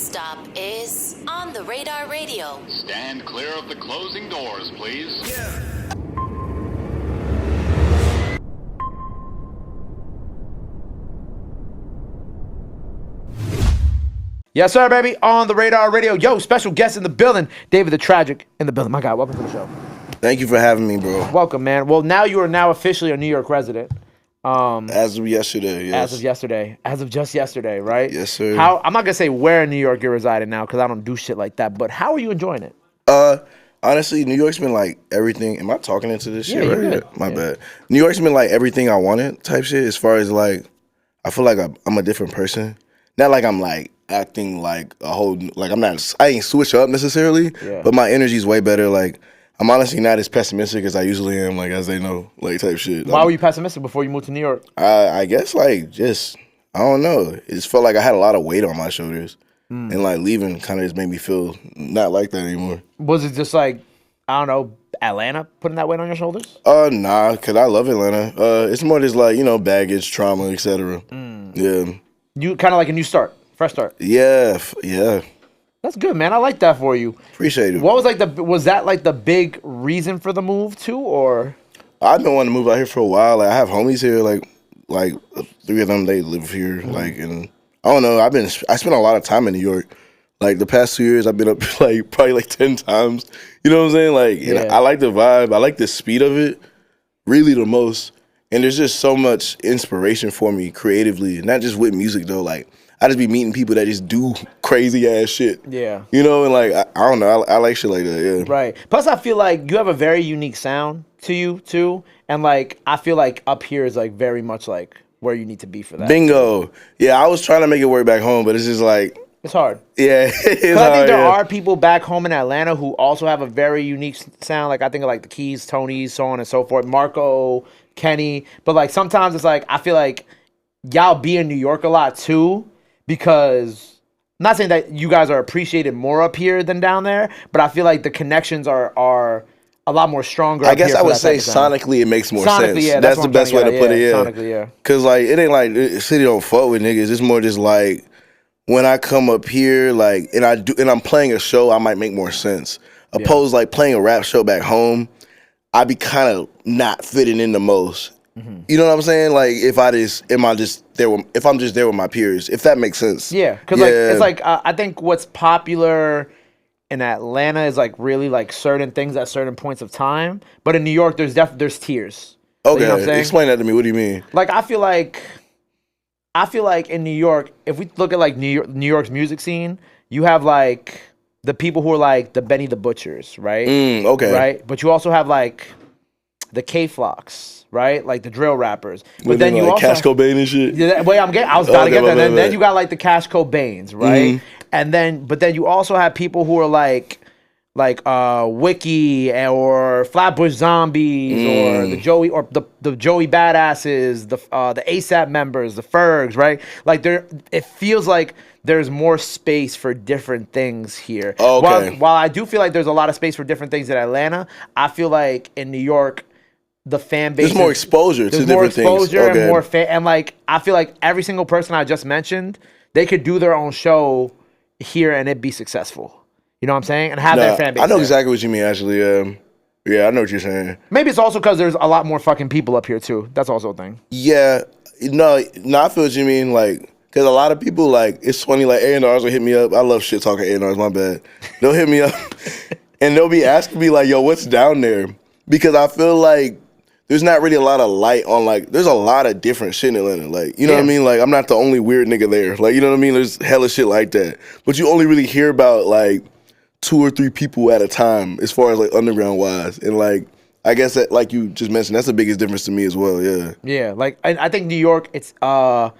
stop is On the Radar Radio. Stand clear of the closing doors, please. Yeah. Yes, sir, baby. On the Radar Radio. Yo, special guest in the building. David the Tragic in the building. My God, welcome to the show. Thank you for having me, bro. Welcome, man. Well, now you are now officially a New York resident. As of yesterday, yes. As of yesterday. As of just yesterday, right? Yes, sir. I'm not going to say where in New York you're residing now because I don't do shit like that, but how are you enjoying it? Honestly, New York's been like everything. Am I talking into this shit? Yeah, Right? you're good. My bad. New York's been like everything I wanted type shit as far as like, I feel like I'm a different person. Not like I'm like acting like a whole, like I ain't switch up necessarily, but my energy's way better. Like, I'm honestly not as pessimistic as I usually am, like, as they know, like, type shit. Why were you pessimistic before you moved to New York? I guess, like, just, I don't know. It just felt like I had a lot of weight on my shoulders. And, like, leaving kind of just made me feel not like that anymore. Was it just like, I don't know, Atlanta putting that weight on your shoulders? Nah, because I love Atlanta. It's more just, like, you know, baggage, trauma, etc. Yeah. You kind of like a new start, fresh start. Yeah. That's good, man. I like that for you. Appreciate it. What was was that like the big reason for the move too, or? I've been wanting to move out here for a while. Like, I have homies here, like 3 of them, they live here, like, and I don't know. I spent a lot of time in New York. Like, the past 2 years, I've been up like probably like 10 times. You know what I'm saying? Like, and I like the vibe. I like the speed of it, really the most. And there's just so much inspiration for me creatively, not just with music though. Like, I just be meeting people that just do crazy ass shit. Yeah. You know, and like, I don't know, I like shit like that, yeah. Right. Plus, I feel like you have a very unique sound to you, too. And like, I feel like up here is like very much like where you need to be for that. Bingo. Yeah, I was trying to make it work back home, but it's just like. It's hard. Yeah, it's hard. I think there are people back home in Atlanta who also have a very unique sound. Like, I think of like the Keys, Tonys, so on and so forth. Marco, Kenny. But like, sometimes it's like, I feel like y'all be in New York a lot, too. Because I'm not saying that you guys are appreciated more up here than down there, but I feel like the connections are a lot more stronger. I guess I would say sonically it makes more sense. Yeah, that's the best way to put it. Yeah, sonically, yeah. Cause like it ain't like the city don't fuck with niggas. It's more just like when I come up here, like and I'm playing a show, I might make more sense. Opposed like playing a rap show back home, I be kind of not fitting in the most. You know what I'm saying? Like, if I'm just there with my peers, if that makes sense. Yeah, because like it's like I think what's popular in Atlanta is like really like certain things at certain points of time, but in New York there's tiers. Okay, you know what I'm saying? Explain that to me. What do you mean? Like I feel like in New York, if we look at like New York's music scene, you have like the people who are like the Benny the Butchers, right? Okay. Right, but you also have like the K-Flocks. Right, like the drill rappers, but then you like also Cash Cobain and shit. Yeah, wait, I was about to get that. Then you got like the Cash Cobains, right? And then you also have people who are like Wiki or Flatbush Zombies or the Joey Badasses, the ASAP members, the Fergs, right? Like it feels like there's more space for different things here. Okay. While I do feel like there's a lot of space for different things in Atlanta, I feel like in New York, the fan base. There's more exposure to different things. There's more exposure and more and like I feel like every single person I just mentioned, they could do their own show here and it'd be successful. You know what I'm saying? And have their fan base. I know there. exactly what you mean. Actually, yeah, I know what you're saying. Maybe it's also because there's a lot more fucking people up here too. That's also a thing. Yeah, no, I feel what you mean. Like, because a lot of people like it's funny. Like A&Rs will hit me up. I love shit talking A&Rs. My bad. They'll hit me up and they'll be asking me like, "Yo, what's down there?" Because I feel like. There's not really a lot of light on, like, there's a lot of different shit in Atlanta. Like, you know what I mean? Like, I'm not the only weird nigga there. Like, you know what I mean? There's hella shit like that. But you only really hear about, like, 2 or 3 people at a time as far as, like, underground-wise. And, like, I guess that, like you just mentioned, that's the biggest difference to me as well, yeah. Yeah, like, I think New York, it's, the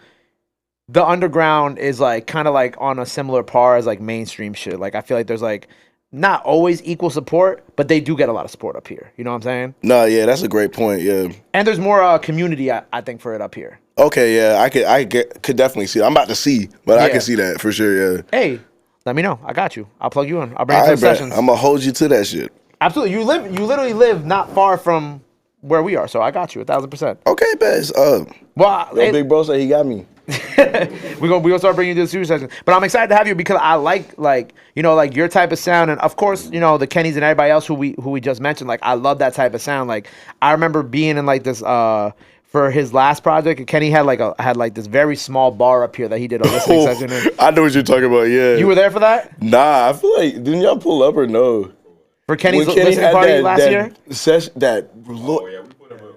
underground is, like, kind of, like, on a similar par as, like, mainstream shit. Like, I feel like there's, like, not always equal support, but they do get a lot of support up here. You know what I'm saying? No, yeah, that's a great point, yeah. And there's more community, I think, for it up here. Okay, yeah, I could definitely see it. I'm about to see, but I can see that for sure, yeah. Hey, let me know. I got you. I'll plug you in. I'll bring you to the sessions. I'm going to hold you to that shit. Absolutely. You literally live not far from where we are, so I got you 1,000%. Okay, best. Well, Big bro said he got me. we're gonna start bringing you to the studio session. But I'm excited to have you because I like your type of sound, and of course the Kennys and everybody else who we just mentioned. Like I love that type of sound. Like I remember being in like this for his last project, Kenny had this very small bar up here that he did a listening session in. I know what you're talking about. Yeah, you were there for that? Nah, I feel like didn't y'all pull up or no? For Kenny's listening party last year?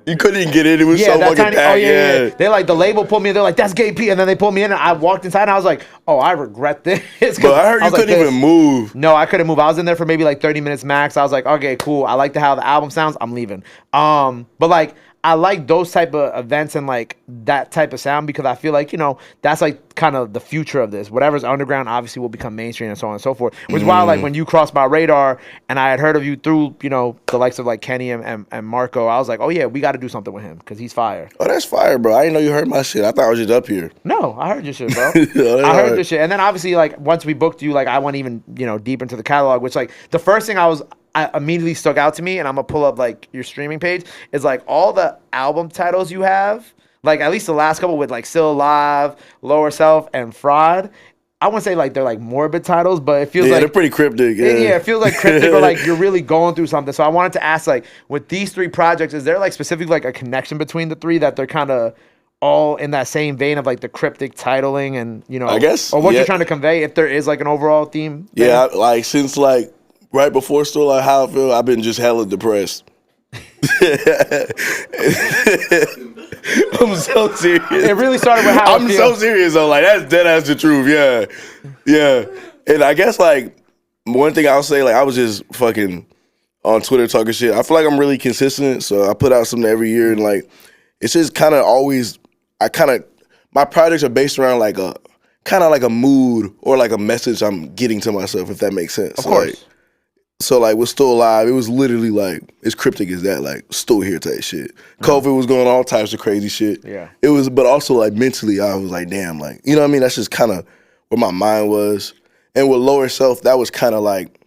You couldn't even get in. It was so fucking packed. Oh, yeah. They like the label pulled me in. They're like, that's Gay P. And then they pulled me in and I walked inside and I was like, oh, I regret this. But I heard you couldn't even move. No, I couldn't move. I was in there for maybe like 30 minutes max. I was like, okay, cool. I like how the album sounds. I'm leaving. But like, I like those type of events and like that type of sound because I feel like, that's like kind of the future of this. Whatever's underground obviously will become mainstream and so on and so forth. Which is why like when you crossed my radar and I had heard of you through, the likes of like Kenny and Marco, I was like, oh yeah, we got to do something with him because he's fire. Oh, that's fire, bro. I didn't know you heard my shit. I thought I was just up here. No, I heard your shit, bro. I heard your shit. And then obviously like once we booked you, like I went even, deep into the catalog, which like the first thing I immediately stuck out to me, and I'm gonna pull up like your streaming page, is like all the album titles you have, like at least the last couple with like Still Alive, Lower Self, and Fraud. I wouldn't say like they're like morbid titles, but it feels like they're pretty cryptic. Yeah, it feels like cryptic or like you're really going through something. So I wanted to ask, like, with these three projects, is there like specifically like a connection between the three that they're kind of all in that same vein of like the cryptic titling and I guess, or what you're trying to convey, if there is like an overall theme? Yeah, like since like right before Still Like How I Feel, I've been just hella depressed. I'm so serious. It really started with how I'm so serious though. Like that's dead ass the truth. Yeah. And I guess like one thing I'll say, like I was just fucking on Twitter talking shit. I feel like I'm really consistent, so I put out something every year, and like it's just kind of always. My projects are based around like a kind of like a mood or like a message I'm getting to myself, if that makes sense. Of course. Like, so like with Still Alive, it was literally like as cryptic as that, like still here type shit. COVID was going on all types of crazy shit. Yeah. It was, but also like mentally, I was like, damn, like you know what I mean. That's just kind of where my mind was. And with Lower Self, that was kind of like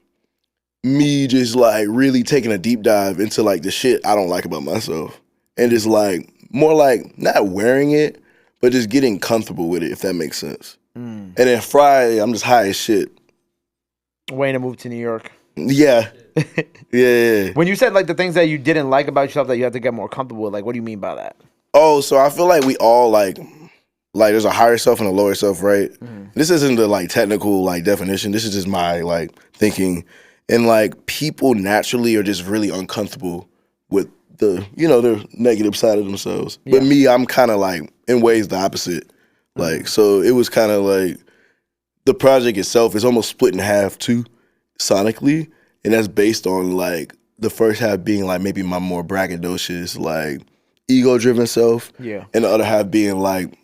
me just like really taking a deep dive into like the shit I don't like about myself, and just like more like not wearing it, but just getting comfortable with it, if that makes sense. And then Friday, I'm just high as shit. Waiting to move to New York. Yeah. Yeah. When you said like the things that you didn't like about yourself that you had to get more comfortable with, like what do you mean by that? Oh, so I feel like we all like there's a higher self and a lower self, right? This isn't the like technical like definition. This is just my like thinking. And like people naturally are just really uncomfortable with the the negative side of themselves. Yeah. But me, I'm kind of like in ways the opposite. Like so it was kind of like the project itself is almost split in half too, sonically, and that's based on like the first half being like maybe my more braggadocious, like ego-driven self, yeah, and the other half being like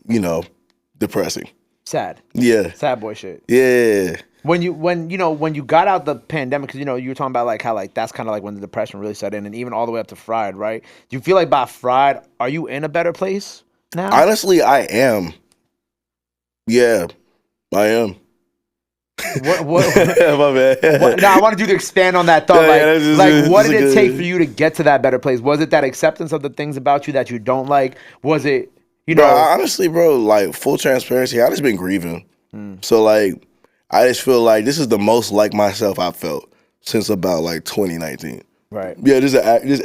depressing, sad, yeah, sad boy shit, yeah. When you got out the pandemic, because you were talking about like how like that's kind of like when the depression really set in, and even all the way up to Fried, right? Do you feel like by Fried, are you in a better place now? Honestly, I am. Yeah, I am. What? My bad. No, I wanted you to expand on that thought. What did it take for you to get to that better place? Was it that acceptance of the things about you that you don't like? Was it, Bro, honestly, bro, like full transparency, I just been grieving. So like, I just feel like this is the most like myself I've felt since about like 2019. Right. Yeah,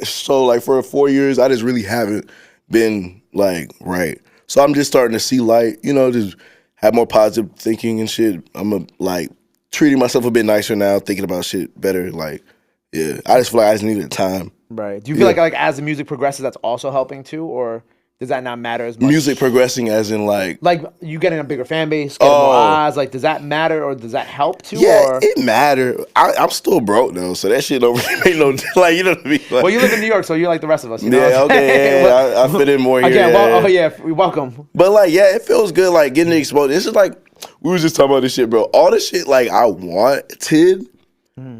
so like for 4 years, I just really haven't been like right. So I'm just starting to see light, just have more positive thinking and shit. I'm like treating myself a bit nicer now, thinking about shit better. Like, yeah, I just feel like I just needed time. Right. Do you feel like as the music progresses, that's also helping too, or does that not matter as much? Music progressing as in like you getting a bigger fan base, getting more eyes. Like, does that matter or does that help too? Yeah, or? It matter. I'm still broke though, so that shit don't really make no like you know what I mean. Like, well, you live in New York, so you're like the rest of us. You know? Yeah, okay, yeah, I fit in more here. Again, we welcome. But like, yeah, it feels good like getting exposed. This is like we was just talking about this shit, bro. All the shit like I wanted,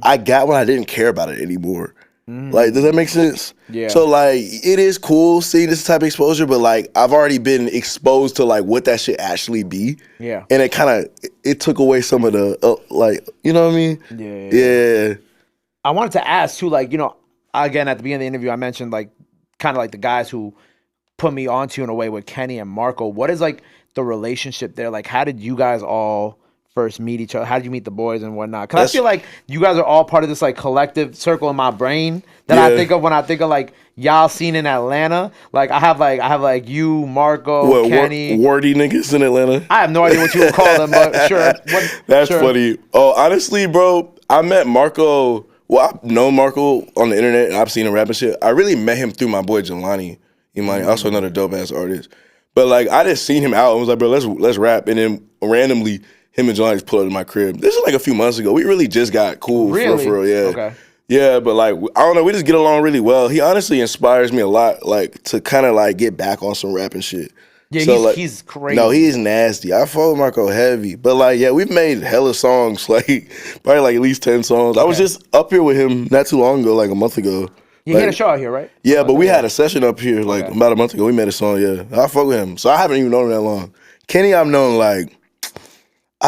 I got when I didn't care about it anymore. Like, does that make sense? Yeah. So like, it is cool seeing this type of exposure, but like, I've already been exposed to like what that shit actually be. Yeah. And it kind of it took away some of the like, you know what I mean? Yeah. I wanted to ask too, like again at the beginning of the interview, I mentioned like kind of like the guys who put me onto you in a way with Kenny and Marco. What is like the relationship there? Like, how did you guys all first meet each other? How did you meet the boys and whatnot? Because I feel like you guys are all part of this like collective circle in my brain that I think of when I think of like y'all scene in Atlanta. Like I have like you, Marco, Kenny, wordy niggas in Atlanta. I have no idea what you would call them, but sure. That's funny. Oh, honestly, bro, I met Marco. Well, I've known Marco on the internet and I've seen him rap and shit. I really met him through my boy Jelani. Also another dope ass artist. But like I just seen him out and was like, bro, let's rap. And then randomly him and Jelani just pulled up in my crib. This is like a few months ago. We really just got cool for real, yeah. Okay. Yeah, but like I don't know, we just get along really well. He honestly inspires me a lot, like to kind of like get back on some rap and shit. Yeah, so, he's crazy. No, he's nasty. I follow Marco heavy, but like yeah, we've made hella songs, like probably like at least 10 songs. I was just up here with him not too long ago, like a month ago. You like, had a show out here, right? Yeah, but we had a session up here like about a month ago. We made a song. Yeah, I fuck with him, so I haven't even known him that long. Kenny, I've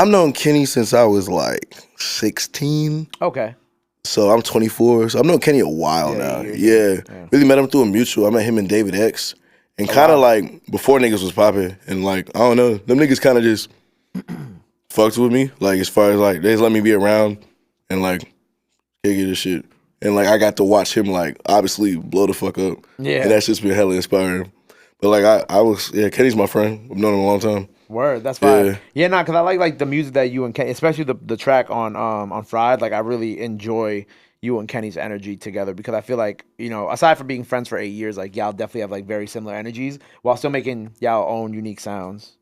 known Kenny since I was like 16. Okay. So I'm 24. So I've known Kenny a while now. Yeah. Really met him through a mutual. I met him and David X. And kind of like before niggas was popping. And like, I don't know. Them niggas kind of just fucked with me. Like as far as like, they just let me be around and like, kick it and shit. And like, I got to watch him like, obviously blow the fuck up. Yeah. And that's just been hella inspiring. But like, Kenny's my friend. I've known him a long time. Word, that's fine. Yeah, because I like the music that you and Kenny, especially the track on Fried. Like I really enjoy you and Kenny's energy together because I feel like aside from being friends for 8 years, like y'all definitely have like very similar energies while still making y'all own unique sounds.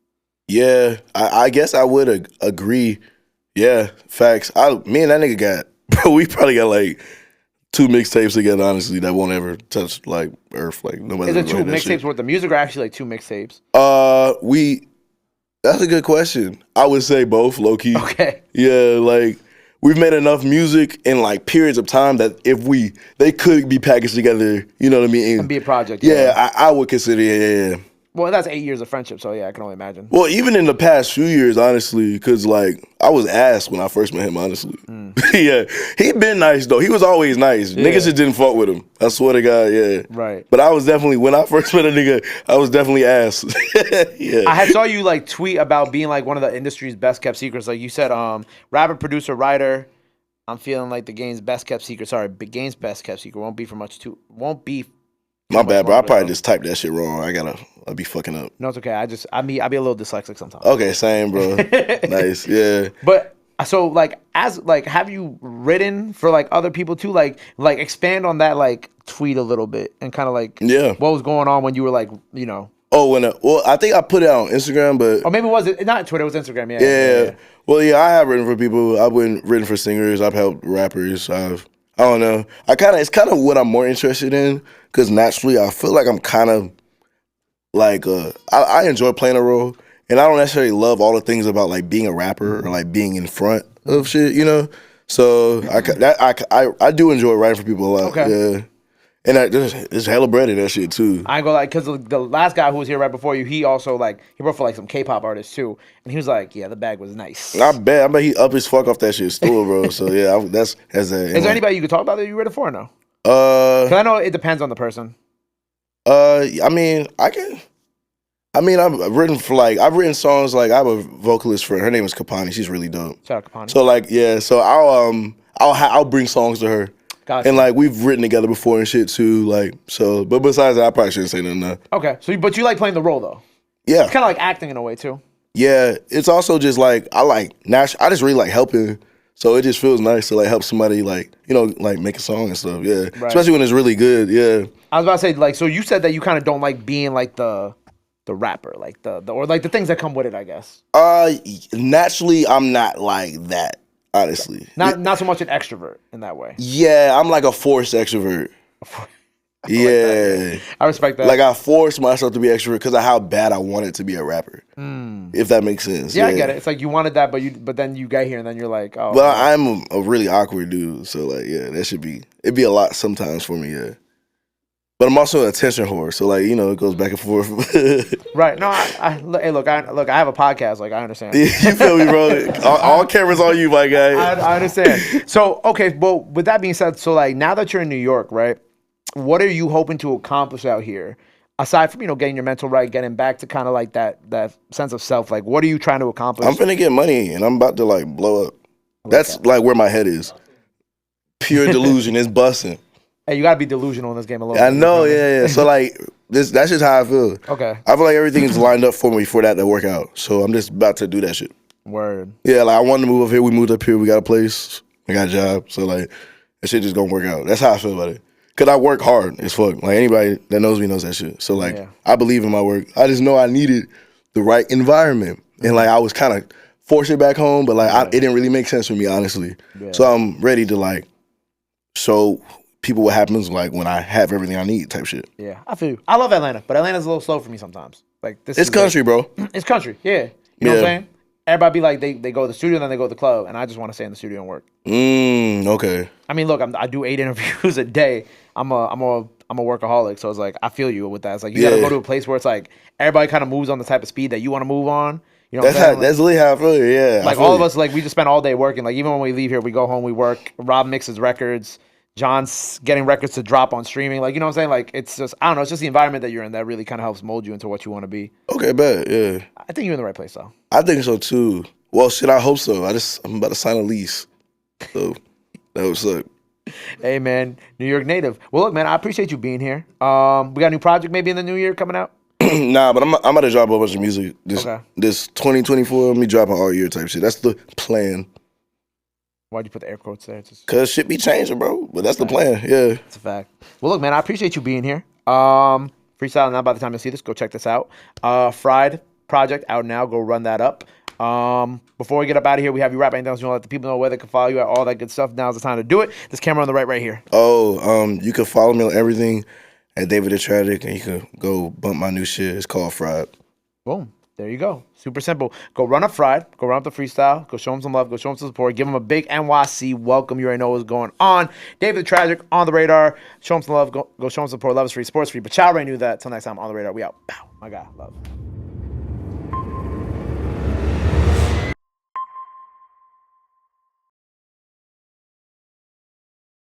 Yeah, I guess I would agree. Yeah, facts. Me and that nigga we probably got like 2 mixtapes together. Honestly, that won't ever touch like Earth. Like nobody. Is it 2 mixtapes worth of music or actually like 2 mixtapes? That's a good question. I would say both, low key. Okay. Yeah, like we've made enough music in like periods of time that they could be packaged together. You know what I mean? And be a project. Yeah, I would consider it. Yeah. Well, that's 8 years of friendship, so yeah, I can only imagine. Well, even in the past few years, honestly, because like I was asked when I first met him, honestly. Yeah, he been nice though. He was always nice. Yeah. Niggas just didn't fuck with him. I swear to God, yeah. Right. But I was definitely when I first met a nigga, I was definitely asked. Yeah. I had saw you like tweet about being like one of the industry's best kept secrets. Like you said, rapper, producer, writer. I'm feeling like the game's best kept secret. Sorry, the game's best kept secret won't be. My bad, bro. I probably just typed that shit wrong. I'll be fucking up. No, it's okay. I be a little dyslexic sometimes. Okay, same, bro. Nice, yeah. But so have you written for like other people too? Like expand on that like tweet a little bit and kind of like what was going on when you were like Oh, I think I put it on Instagram, but or maybe was it not Twitter? It was Instagram. Yeah. Well, yeah, I have written for people. I've written for singers. I've helped rappers. I don't know. It's kind of what I'm more interested in because naturally I feel like I'm kind of like I enjoy playing a role, and I don't necessarily love all the things about like being a rapper or like being in front of shit, So I do enjoy writing for people a lot. Okay. Yeah. And there's hella bread in that shit too. I ain't gonna like, cause the last guy who was here right before you, he also like he wrote for like some K-pop artists too, and he was like, yeah, the bag was nice. I bet he up his fuck off that shit still, bro. So yeah, that's Is there anybody you could talk about that you read it for or no? Cause I know it depends on the person. I've written songs like I have a vocalist friend. Her name is Kapani. She's really dope. Shout out Kapani. So like yeah, so I'll bring songs to her. Gotcha. And like we've written together before and shit too, like so. But besides that, I probably shouldn't say nothing. Now. Okay, but you like playing the role though. Yeah, it's kind of like acting in a way too. Yeah, it's also just like I just really like helping, so it just feels nice to like help somebody like like make a song and stuff. Yeah, right. Especially when it's really good. Yeah, I was about to say like so you said that you kind of don't like being like the rapper, like the or like the things that come with it, I guess. Naturally, I'm not like that. Honestly, not so much an extrovert in that way. Yeah, I'm like a forced extrovert. Yeah, I respect that. Like I force myself to be extrovert because of how bad I wanted to be a rapper. If that makes sense. Yeah, I get it. It's like you wanted that, but then you get here and then you're like, oh. Well, I'm a really awkward dude, so like, yeah, it'd be a lot sometimes for me. Yeah. But I'm also an attention whore, so like it goes back and forth. Right? No, hey, look, I have a podcast. Like I understand. You feel me, bro? All cameras on you, my guy. I understand. So okay, well, with that being said, so like now that you're in New York, right? What are you hoping to accomplish out here? aside from, getting your mental right, getting back to kind of like that sense of self, like what are you trying to accomplish? I'm finna get money and I'm about to like blow up. That's like where my head is. Pure delusion is busting. Hey, you gotta be delusional in this game a little I bit. know, yeah. So like that's just how I feel. Okay. I feel like everything's lined up for me for that to work out. So I'm just about to do that shit. Word. Yeah, like I wanted to move up here. We moved up here. We got a place. We got a job. So like that shit just gonna work out. That's how I feel about it. Cause I work hard as fuck. Like anybody that knows me knows that shit. So like I believe in my work. I just know I needed the right environment. And like I was kind of forced it back home, but like it didn't really make sense for me, honestly. Yeah. So I'm ready to like show people what happens like when I have everything I need type shit. Yeah, I feel you. I love Atlanta, but Atlanta's a little slow for me sometimes. Like this it's country, like, bro. It's country, yeah. You know what I'm saying? Everybody be like, they go to the studio, then they go to the club, and I just want to stay in the studio and work. Okay. I mean, look, I do 8 interviews a day. I'm a workaholic, so it's like I feel you with that. It's like you gotta go to a place where it's like everybody kind of moves on the type of speed that you want to move on. You know, that's really how I feel. Yeah, like all of us, like we just spend all day working. Like even when we leave here, we go home, we work. Rob mixes records. John's getting records to drop on streaming. Like, you know what I'm saying? Like, it's just, I don't know. It's just the environment that you're in that really kind of helps mold you into what you want to be. Okay, bet, yeah. I think you're in the right place, though. I think so, too. Well, shit, I hope so. I'm about to sign a lease. So, that would suck. Hey, man. New York native. Well, look, man, I appreciate you being here. We got a new project maybe in the new year coming out? Nah, but I'm about to drop a bunch of music. This 2024, me dropping all year type shit. That's the plan. Why'd you put the air quotes there? Cause shit be changing, bro. But that's the plan. Yeah, it's a fact. Well, look, man, I appreciate you being here. Freestyle now. By the time you see this, go check this out. Fried project out now. Go run that up. Before we get up out of here, we have you rap anything else you want to let the people know where they can follow you at, all that good stuff. Now's the time to do it. This camera on the right here. You can follow me on everything at Daviid the Tragic, and you can go bump my new shit. It's called Fried. Boom. There you go. Super simple. Go run up Fried. Go run up the freestyle. Go show them some love. Go show them some support. Give them a big NYC welcome. You already know what's going on. Daviid the Tragic on the radar. Show them some love. Go show them some support. Love is free. Sports free. But y'all already knew that. Till next time on the radar. We out. Pow. My God. Love.